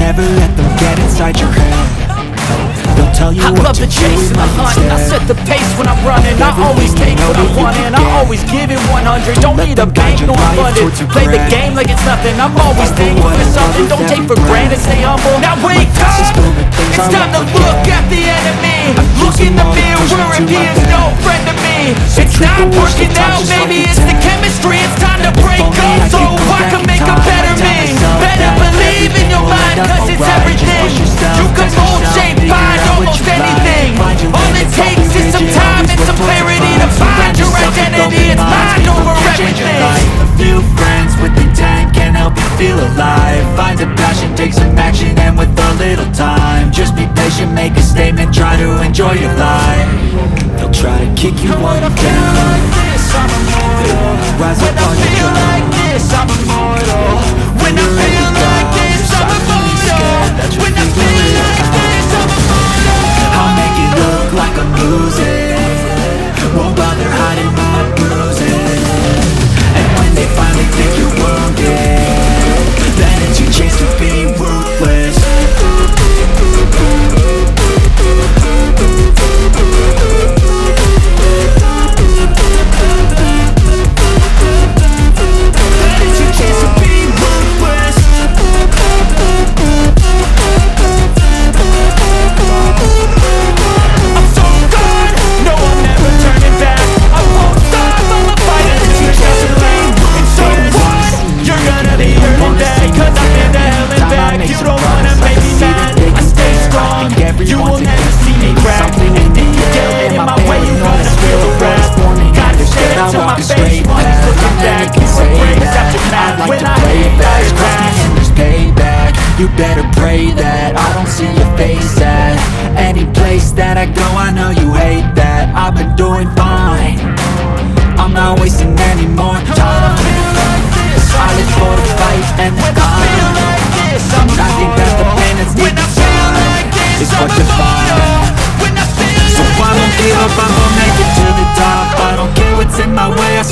never let them get inside your head. They'll tell you I what love to the chase and the hunt. I set the pace when I'm running. I always take what I want and I always give it 100. Don't need a bank nor funded. Play the game like it's nothing. I'm always thankful for something. Don't take for granted, stay humble. Now wake up! It's time to look at the enemy. Look in the mirror if he is no friend to me. It's not working out, maybe it's the chemistry. It's time to break up so I can make a better me. Better believe in your mind, cause it's everything. You can mold, shape, find almost anything. All it takes is some time and some clarity to find your identity. It's mind over everything. A few friends with intent can help you feel alive. Find a passion, take some action, and with a little time, just be patient, make a statement, try to enjoy your life. They'll try to kick you while you're down. Like this, I'm immortal. Rise when up I on your feel own. like this, I'm immortal. When I feel like this, I'm immortal. When I feel like this, I'm immortal. I'll make it look like I'm losing. Won't bother hiding my bruises. And when they finally think you're wounded, then it's your chance to be ruthless. You will never see me crack. And if you get in my way, you gotta feel the wrath. Gotta stare into my face while he's looking back. You erase after math when I hate that crash. There's payback. You better pray that I don't see your face at any place that I go. I know you hate that. I've been doing fine. I'm not wasting any more time. I live for the fight and the climb. I think that the pain that's deep inside is what defines. So I won't give up, I'm